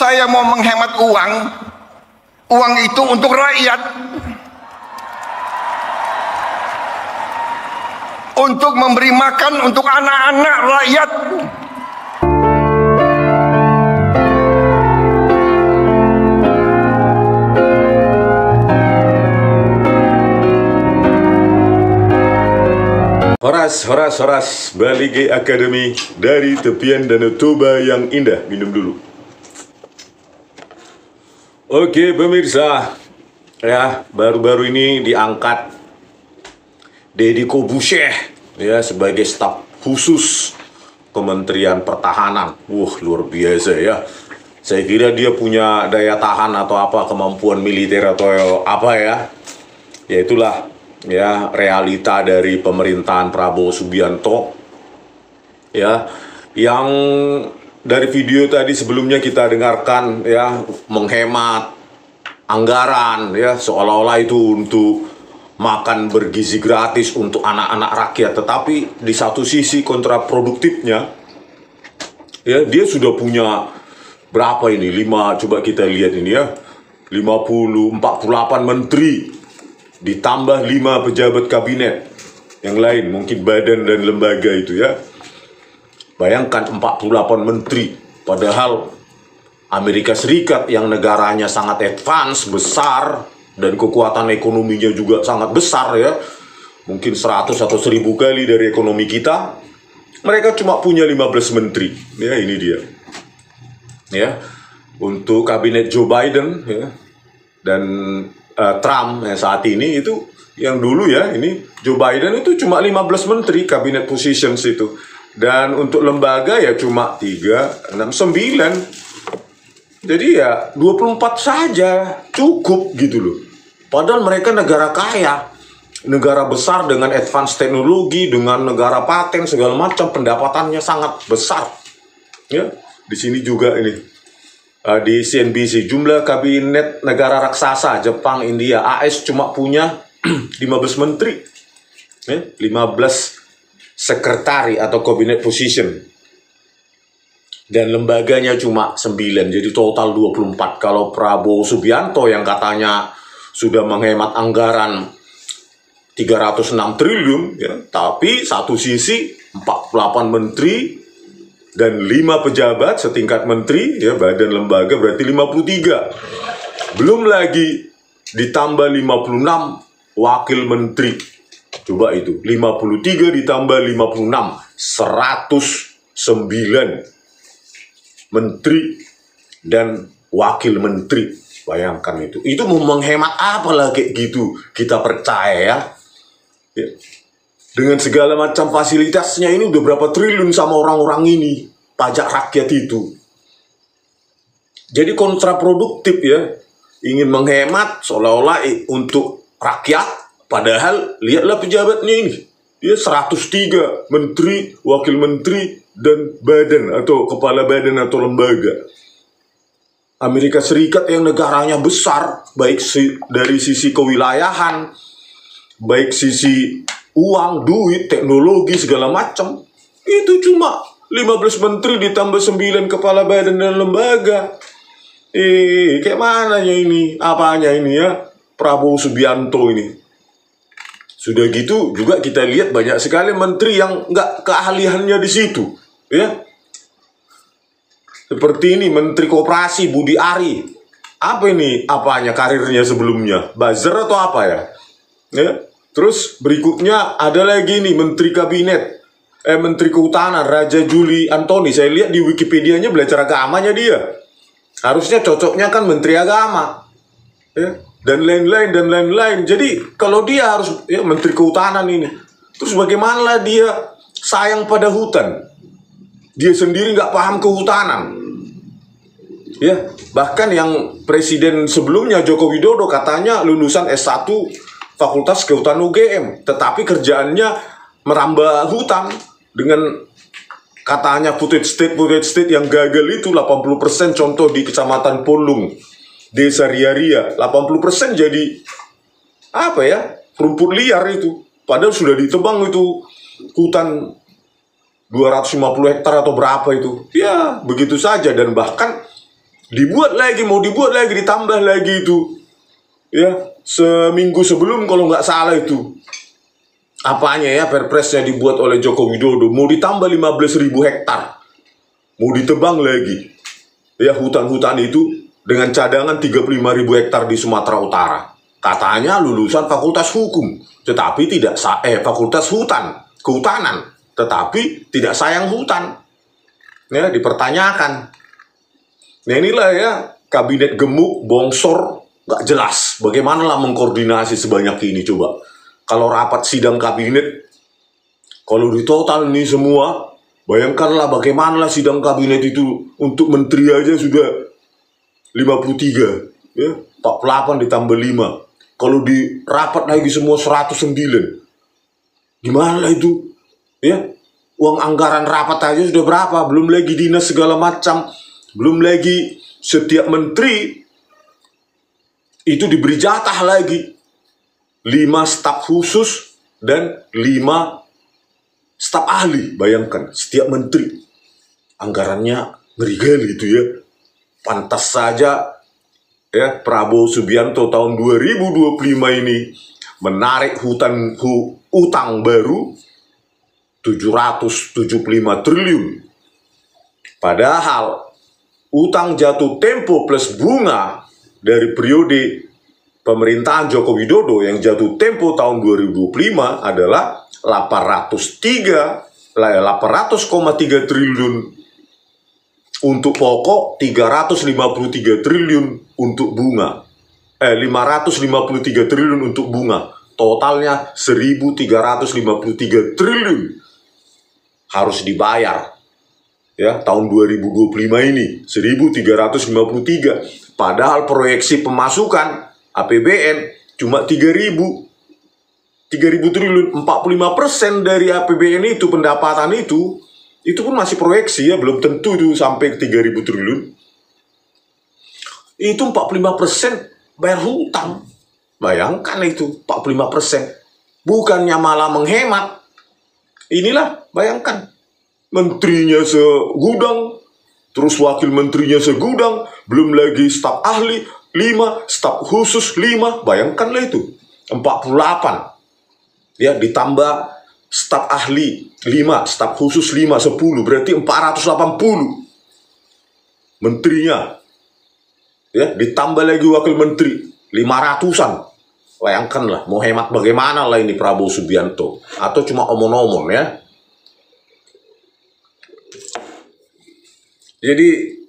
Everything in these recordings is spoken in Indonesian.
saya mau menghemat uang, uang itu untuk rakyat, untuk memberi makan untuk anak-anak rakyat. Horas, Balige Academy dari tepian Danau Toba yang indah. Minum dulu. Oke pemirsa, ya baru-baru ini diangkat Deddy Corbuzier ya sebagai staf khusus Kementerian Pertahanan. Luar biasa ya. Saya kira dia punya daya tahan atau apa, kemampuan militer atau apa ya. Ya itulah ya realita dari pemerintahan Prabowo Subianto ya, yang dari video tadi sebelumnya kita dengarkan ya, menghemat anggaran ya, seolah-olah itu untuk makan bergizi gratis untuk anak-anak rakyat, tetapi di satu sisi kontraproduktifnya ya, dia sudah punya berapa ini, coba kita lihat ini ya, 48 menteri ditambah 5 pejabat kabinet yang lain, mungkin badan dan lembaga itu ya. Bayangkan 48 menteri, padahal Amerika Serikat yang negaranya sangat advance, besar, dan kekuatan ekonominya juga sangat besar ya, mungkin 100 atau 1000 kali dari ekonomi kita, mereka cuma punya 15 menteri ya. Ini dia ya, untuk kabinet Joe Biden ya, dan Trump yang saat ini itu, yang dulu ya, ini Joe Biden itu cuma 15 menteri kabinet positions itu, dan untuk lembaga ya cuma 3, 6, 9. Jadi ya 24 saja cukup gitu loh. Padahal mereka negara kaya, negara besar dengan advance teknologi, dengan negara paten segala macam, pendapatannya sangat besar. Ya, di sini juga ini di CNBC, jumlah kabinet negara raksasa Jepang, India, AS cuma punya 15 menteri, 15 sekretari atau cabinet position, dan lembaganya cuma 9, jadi total 24. Kalau Prabowo Subianto yang katanya sudah menghemat anggaran 306 triliun ya, tapi satu sisi 48 menteri dan 5 pejabat setingkat menteri ya, badan lembaga, berarti 53. Belum lagi ditambah 56 wakil menteri. Coba itu, 53 ditambah 56, 109 menteri dan wakil menteri. Bayangkan itu. Itu mau menghemat apa lah kayak gitu, kita percaya ya. Dengan segala macam fasilitasnya, ini udah berapa triliun sama orang-orang ini, pajak rakyat itu. Jadi kontraproduktif ya, ingin menghemat seolah-olah untuk rakyat, padahal lihatlah pejabatnya ini. Dia 103 menteri, wakil menteri, dan badan atau kepala badan atau lembaga. Amerika Serikat yang negaranya besar, baik dari sisi kewilayahan, baik sisi uang, duit, teknologi, segala macam, itu cuma 15 menteri ditambah 9 kepala badan dan lembaga. Kayak mana ya ini? Apanya ini ya? Prabowo Subianto ini. Sudah gitu juga kita lihat banyak sekali menteri yang nggak keahliannya di situ, ya. Seperti ini, Menteri Koperasi Budi Ari. Apa ini? Apanya karirnya sebelumnya? Buzzer atau apa ya? Ya. Terus berikutnya ada lagi nih Menteri Kabinet, Menteri Kehutanan Raja Juli Antoni. Saya lihat di Wikipedia-nya belajar agamanya dia. Harusnya cocoknya kan Menteri Agama, ya, dan lain-lain dan lain-lain. Jadi kalau dia harus ya, Menteri Kehutanan ini, terus bagaimana dia sayang pada hutan? Dia sendiri nggak paham kehutanan. Ya, bahkan yang presiden sebelumnya Joko Widodo katanya lulusan S1 Fakultas Kehutanan UGM, tetapi kerjaannya merambah hutan dengan katanya footage state yang gagal itu 80%, contoh di Kecamatan Polung, Desa Ria-Ria, 80% jadi apa ya? Rumput liar itu. Padahal sudah ditebang itu hutan 250 hektar atau berapa itu. Ya, begitu saja, dan bahkan mau dibuat lagi, ditambah lagi itu. Ya, seminggu sebelum kalau nggak salah itu. Apanya ya, perpresnya dibuat oleh Joko Widodo, mau ditambah 15.000 hektar. Mau ditebang lagi. Ya, hutan-hutan itu dengan cadangan 35.000 hektar di Sumatera Utara. Katanya lulusan Fakultas Hukum, tetapi tidak Fakultas Kehutanan, tetapi tidak sayang hutan. Ya, dipertanyakan. Nah, inilah ya, kabinet gemuk, bongsor, nggak jelas. Bagaimana lah mengkoordinasi sebanyak ini coba. Kalau rapat sidang kabinet, kalau di total ini semua, bayangkanlah bagaimana lah sidang kabinet itu untuk menteri aja sudah 53, ya, 48 ditambah 5. Kalau di rapat lagi semua 109. Gimana lah itu? Ya, uang anggaran rapat aja sudah berapa? Belum lagi dinas segala macam. Belum lagi setiap menteri itu diberi jatah lagi 5 staf khusus dan 5 staf ahli. Bayangkan setiap menteri anggarannya ngeri-ngeri itu ya. Pantas saja ya Prabowo Subianto tahun 2025 ini menarik utang baru 775 triliun. Padahal utang jatuh tempo plus bunga dari periode pemerintahan Joko Widodo yang jatuh tempo tahun 2025 adalah 800,3 triliun untuk pokok, 353 triliun untuk bunga. 553 triliun untuk bunga. Totalnya 1.353 triliun harus dibayar. Ya, tahun 2025 ini 1.353. Padahal proyeksi pemasukan APBN cuma 3.000 triliun. 45% dari APBN itu, pendapatan itu pun masih proyeksi ya, belum tentu itu sampai 3.000 triliun. Itu 45% bayar hutang. Bayangkan itu 45%. Bukannya malah menghemat. Inilah, bayangkan. Menterinya segudang, terus wakil menterinya segudang, belum lagi staf ahli 5, staf khusus 5, bayangkanlah itu 48. Ya, ditambah staf ahli 5, staf khusus 5, 10, berarti 480 menterinya. Ya, ditambah lagi wakil menteri 500-an. Bayangkanlah, mau hemat bagaimana lah ini Prabowo Subianto, atau cuma omong-omong ya. Jadi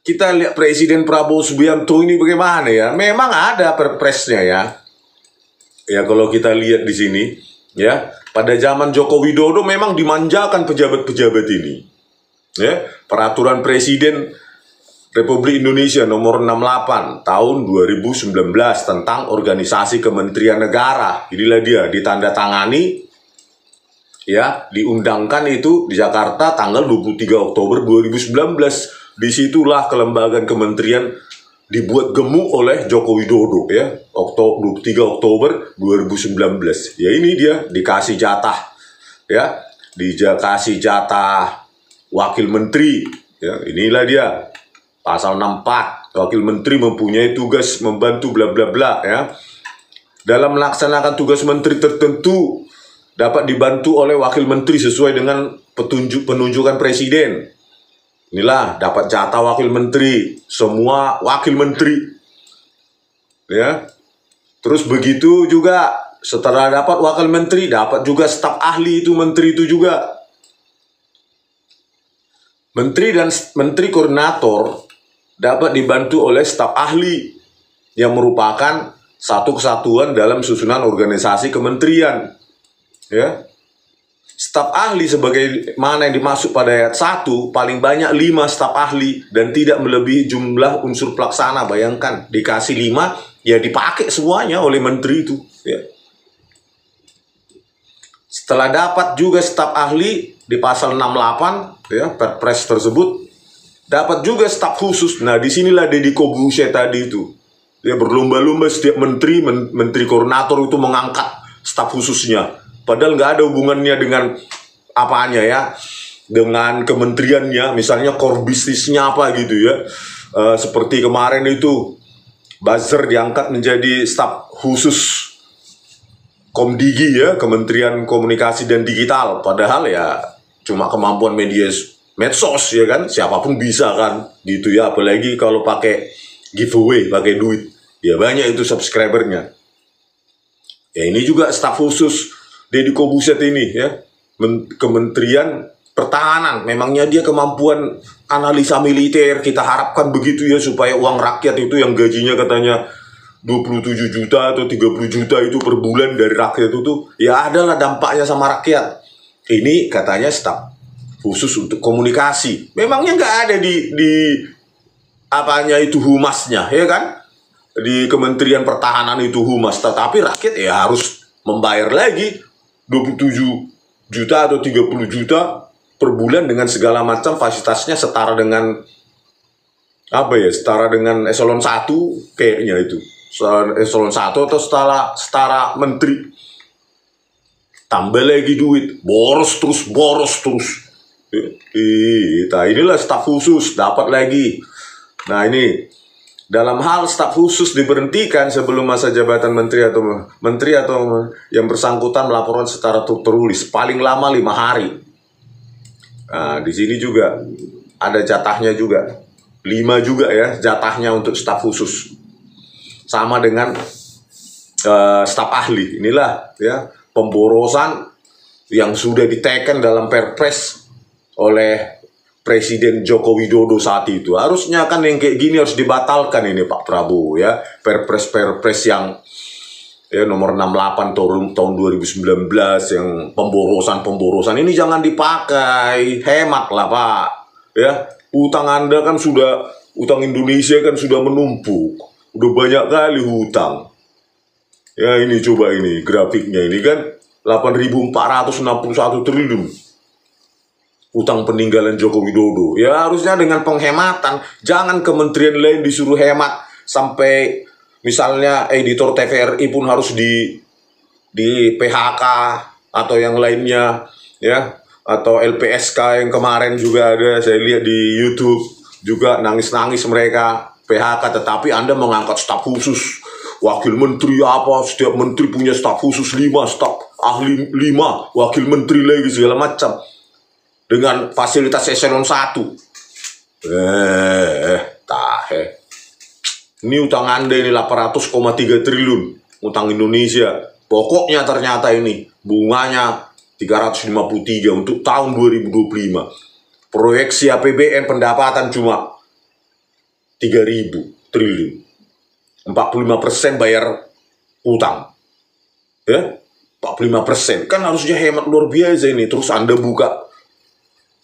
kita lihat Presiden Prabowo Subianto ini bagaimana ya. Memang ada perpresnya ya. Ya, kalau kita lihat di sini ya, pada zaman Joko Widodo memang dimanjakan pejabat-pejabat ini. Ya, peraturan Presiden Republik Indonesia nomor 68 tahun 2019 tentang organisasi Kementerian Negara. Inilah dia, ditandatangani ya, diundangkan itu di Jakarta tanggal 23 Oktober 2019. Disitulah kelembagaan kementerian dibuat gemuk oleh Joko Widodo ya, 23 Oktober 2019. Ya, ini dia dikasih jatah ya, dikasih jatah wakil menteri ya. Inilah dia pasal 64, wakil menteri mempunyai tugas membantu bla bla bla ya. Dalam melaksanakan tugas menteri tertentu dapat dibantu oleh wakil menteri sesuai dengan penunjukan presiden. Inilah dapat jatah wakil menteri, semua wakil menteri. Ya. Terus begitu juga setelah dapat wakil menteri, dapat juga staf ahli itu menteri itu juga. Menteri dan menteri koordinator dapat dibantu oleh staf ahli yang merupakan satu kesatuan dalam susunan organisasi kementerian. Ya. Staf ahli sebagaimana yang dimaksud pada ayat 1, paling banyak 5 staf ahli dan tidak melebihi jumlah unsur pelaksana. Bayangkan, dikasih 5, ya dipakai semuanya oleh menteri itu. Ya. Setelah dapat juga staf ahli di pasal 68, ya, perpres tersebut, dapat juga staf khusus. Nah, disinilah Deddy Corbuzier tadi itu. Ya, berlomba-lomba setiap menteri koordinator itu mengangkat staf khususnya. Padahal nggak ada hubungannya dengan apanya ya, dengan kementeriannya, misalnya core bisnisnya apa gitu ya, seperti kemarin itu buzzer diangkat menjadi staf khusus Komdigi ya, Kementerian Komunikasi dan Digital. Padahal ya cuma kemampuan medsos ya kan, siapapun bisa kan gitu ya, apalagi kalau pakai giveaway, pakai duit. Ya banyak itu subscribernya. Ya ini juga staf khusus Deddy Corbuzier ini ya, Kementerian Pertahanan. Memangnya dia kemampuan analisa militer, kita harapkan begitu ya, supaya uang rakyat itu yang gajinya katanya 27 juta atau 30 juta itu per bulan dari rakyat itu tuh, ya adalah dampaknya sama rakyat. Ini katanya staf khusus untuk komunikasi. Memangnya nggak ada di apanya itu humasnya, ya kan? Di Kementerian Pertahanan itu humas, tetapi rakyat ya harus membayar lagi 27 juta atau 30 juta per bulan dengan segala macam fasilitasnya setara dengan apa ya? Setara dengan eselon 1 kayaknya itu. Eselon 1 atau setara menteri. Tambah lagi duit, boros terus. Nah inilah staf khusus dapat lagi. Nah ini dalam hal staf khusus diberhentikan sebelum masa jabatan menteri atau yang bersangkutan melaporkan secara tertulis paling lama 5 hari. Nah di sini juga ada jatahnya juga, 5 juga ya jatahnya untuk staf khusus. Sama dengan staf ahli. Inilah ya pemborosan yang sudah diteken dalam Perpres oleh Presiden Joko Widodo saat itu. Harusnya kan yang kayak gini harus dibatalkan ini Pak Prabowo ya. Perpres yang ya nomor 68 tahun 2019 yang pemborosan ini jangan dipakai. Hemat lah Pak ya. Utang Anda kan utang Indonesia kan sudah menumpuk. Udah banyak kali hutang. Ya ini coba ini grafiknya ini kan 8.461 triliun. Utang peninggalan Joko Widodo. Ya harusnya dengan penghematan. Jangan kementerian lain disuruh hemat sampai misalnya editor TVRI pun harus di PHK atau yang lainnya ya, atau LPSK yang kemarin juga ada saya lihat di YouTube juga nangis-nangis mereka PHK, tetapi Anda mengangkat staf khusus, wakil menteri apa, setiap menteri punya staf khusus 5, staf ahli 5, wakil menteri lagi segala macam. Dengan fasilitas eselon 1. Ini utang Anda ini 800,3 triliun. Utang Indonesia. Pokoknya ternyata ini bunganya 353 untuk tahun 2025. Proyeksi APBN pendapatan cuma 3.000 triliun. 45% bayar utang. Ya, 45%. Kan harusnya hemat luar biasa ini. Terus Anda buka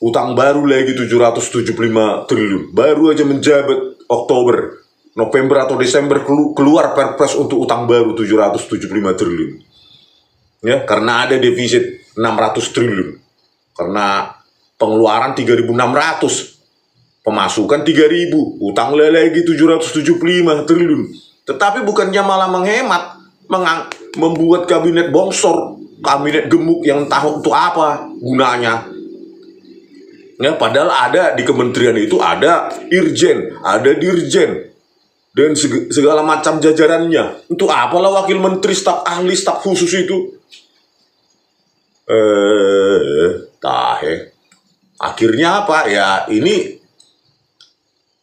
utang baru lagi 775 triliun. Baru aja menjabat Oktober, November atau Desember keluar Perpres untuk utang baru 775 triliun. Ya, karena ada defisit 600 triliun. Karena pengeluaran 3.600. Pemasukan 3.000, utang lagi 775 triliun. Tetapi bukannya malah menghemat, membuat kabinet bongsor, kabinet gemuk yang entah untuk apa gunanya. Ya, padahal ada di kementerian itu ada irjen, ada dirjen, dan segala macam jajarannya. Untuk apalah wakil menteri, staf ahli, staf khusus itu? Akhirnya apa? Ya ini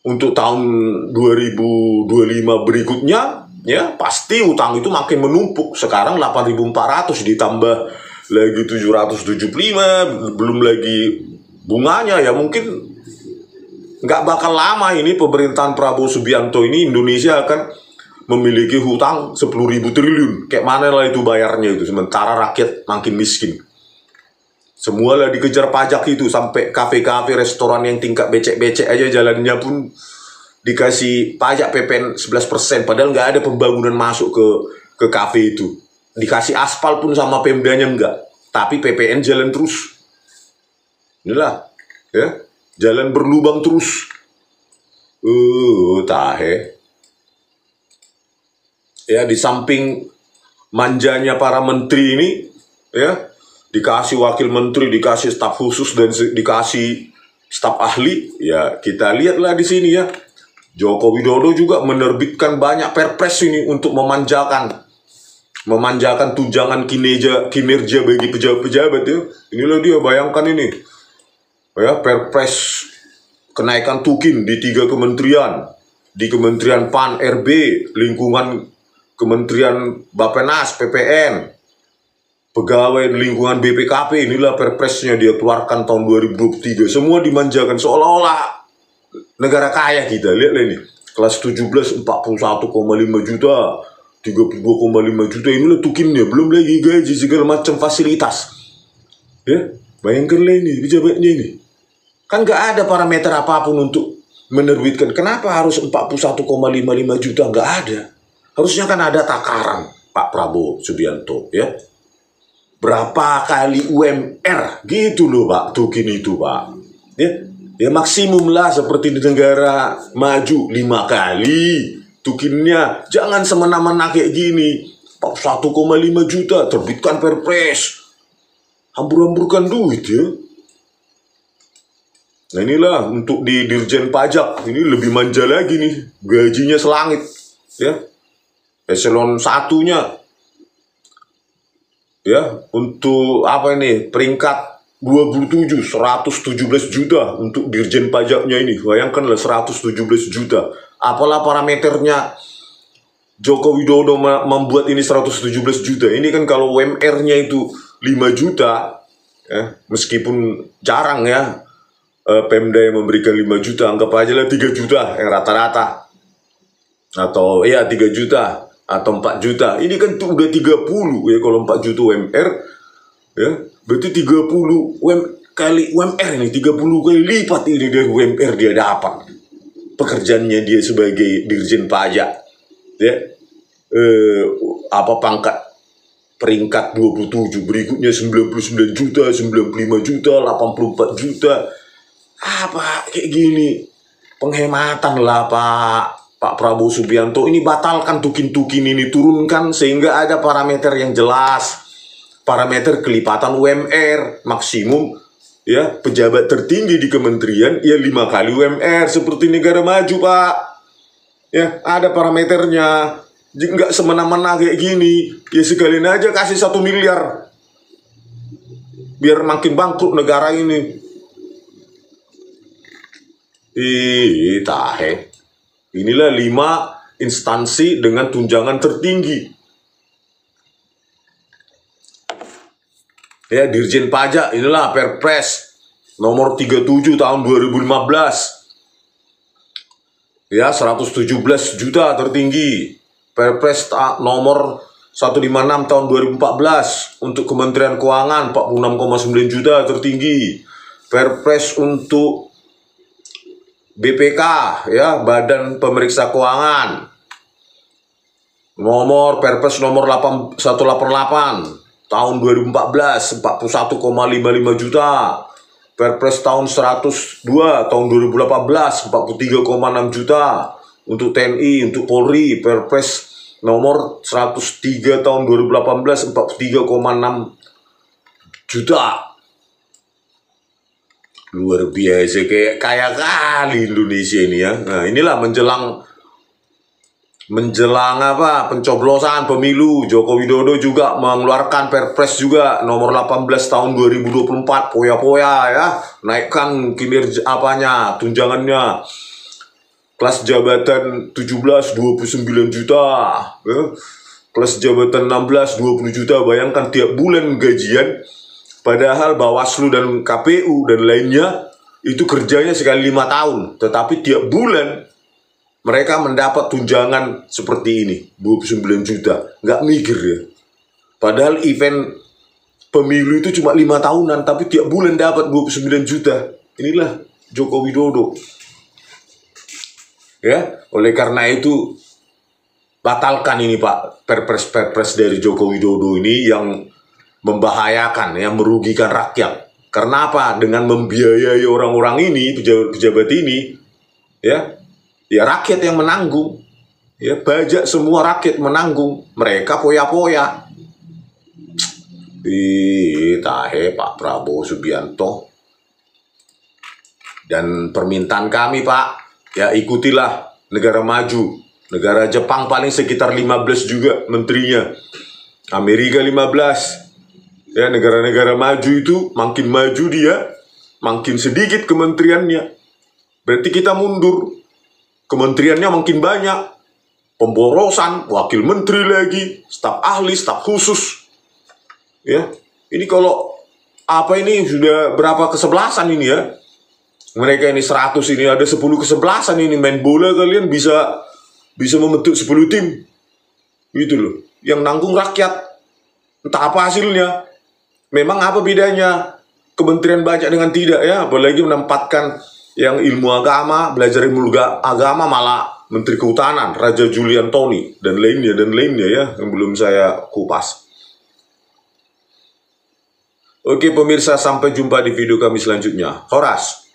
untuk tahun 2025 berikutnya, ya pasti utang itu makin menumpuk. Sekarang 8.400 ditambah lagi 775, belum lagi bunganya. Ya mungkin nggak bakal lama ini pemerintahan Prabowo Subianto ini Indonesia akan memiliki hutang 10.000 triliun. Kayak mana lah itu bayarnya itu, sementara rakyat makin miskin. Semua lah dikejar pajak itu, sampai kafe-kafe, restoran yang tingkat becek-becek aja jalannya pun dikasih pajak PPN 11%. Padahal nggak ada pembangunan masuk ke kafe itu. Dikasih aspal pun sama Pemdanya enggak. Tapi PPN jalan terus. Inilah, ya, jalan berlubang terus. Ya, di samping manjanya para menteri ini, ya, dikasih wakil menteri, dikasih staf khusus, dan dikasih staf ahli. Ya, kita lihatlah di sini ya, Joko Widodo juga menerbitkan banyak perpres ini untuk memanjakan tunjangan kinerja bagi pejabat-pejabat ya. Inilah dia, bayangkan ini. Ya, perpres kenaikan tukin di 3 kementerian. Di Kementerian PAN, RB, Lingkungan, Kementerian Bappenas, PPN, pegawai lingkungan BPKP. Inilah perpresnya dia keluarkan tahun 2023. Semua dimanjakan seolah-olah negara kaya kita. Lihat ini, kelas 17 41,5 juta, 32,5 juta. Inilah tukinnya, belum lagi gaji segala macam fasilitas. Ya, bayangkanlah ini pejabatnya ini. Kan nggak ada parameter apapun untuk menerbitkan. Kenapa harus 41,55 juta? Nggak ada. Harusnya kan ada takaran, Pak Prabowo Subianto, ya. Berapa kali UMR gitu loh Pak, tukin itu Pak. Ya maksimum lah seperti di negara maju 5 kali tukinnya. Jangan semena-mena kayak gini. 41,5 juta terbitkan perpres. Hambur-hamburkan duit ya. Nah inilah untuk di Dirjen Pajak, ini lebih manja lagi nih, gajinya selangit ya. Eselon 1-nya ya, untuk apa ini, peringkat 27, 117 juta untuk Dirjen Pajaknya ini. Bayangkanlah 117 juta. Apalah parameternya Joko Widodo membuat ini 117 juta. Ini kan kalau UMR-nya itu 5 juta, ya, meskipun jarang ya, Pemda yang memberikan 5 juta, anggap aja lah 3 juta yang rata-rata. Atau ya 3 juta. Atau 4 juta, ini kan tuh udah 30 ya. Kalau 4 juta UMR ya, berarti 30 kali UMR ini, 30 kali lipat ini dari UMR dia dapat. Pekerjaannya dia sebagai Dirjen Pajak ya. Pangkat peringkat 27, berikutnya 99 juta, 95 juta, 84 juta. Apa kayak gini? Penghematan lah Pak Prabowo Subianto. Ini batalkan tukin-tukin ini, turunkan sehingga ada parameter yang jelas. Parameter kelipatan UMR maksimum ya, pejabat tertinggi di kementerian ya 5 kali UMR seperti negara maju Pak. Ya, ada parameternya. Nggak semena-mena kayak gini. Ya sekalian aja kasih 1 miliar. Biar makin bangkrut negara ini. Tahe. Inilah 5 instansi dengan tunjangan tertinggi. Ya, Dirjen Pajak, inilah Perpres nomor 37 tahun 2015. Ya, 117 juta tertinggi. Perpres nomor 156 tahun 2014 untuk Kementerian Keuangan 46,9 juta tertinggi. Perpres untuk BPK ya, Badan Pemeriksa Keuangan, nomor Perpres nomor 188 tahun 2014 41,55 juta. Perpres tahun 102 tahun 2018 43,6 juta untuk TNI, untuk Polri. Perpres nomor 103 tahun 2018 43,6 juta. Luar biasa, kayak kaya kali Indonesia ini ya. Nah, inilah menjelang apa, pencoblosan pemilu, Joko Widodo juga mengeluarkan Perpres juga nomor 18 tahun 2024, poya-poya ya, naikkan kinerja tunjangannya. Kelas jabatan 17 29 juta ya. Kelas jabatan 16 20 juta. Bayangkan tiap bulan gajian. Padahal Bawaslu dan KPU dan lainnya itu kerjanya sekali 5 tahun. Tetapi tiap bulan mereka mendapat tunjangan seperti ini, 29 juta. Nggak mikir ya. Padahal event pemilu itu cuma 5 tahunan, tapi tiap bulan dapat 29 juta. Inilah Joko Widodo. Ya, oleh karena itu batalkan ini Pak, perpres dari Joko Widodo ini yang membahayakan, yang merugikan rakyat. Karena apa? Dengan membiayai orang-orang ini, pejabat-pejabat ini, ya rakyat yang menanggung, ya pajak semua rakyat menanggung, mereka poya-poya. Tahe Pak Prabowo Subianto. Dan permintaan kami Pak, ya ikutilah negara maju. Negara Jepang paling sekitar 15 juga menterinya. Amerika 15. Ya, negara-negara maju itu makin maju dia, makin sedikit kementeriannya. Berarti kita mundur. Kementeriannya makin banyak. Pemborosan, wakil menteri lagi, staf ahli, staf khusus. Ya, ini kalau apa ini sudah berapa kesebelasan ini ya? Mereka ini 100 ini ada 10 kesebelasan ini main bola kalian bisa membentuk 10 tim. Gitu loh. Yang nanggung rakyat. Entah apa hasilnya. Memang apa bedanya kementerian banyak dengan tidak ya? Apalagi menempatkan yang ilmu agama, belajar ilmu agama malah Menteri Kehutanan, Raja Giuliantoni, dan lainnya ya, yang belum saya kupas. Oke pemirsa, sampai jumpa di video kami selanjutnya. Horas.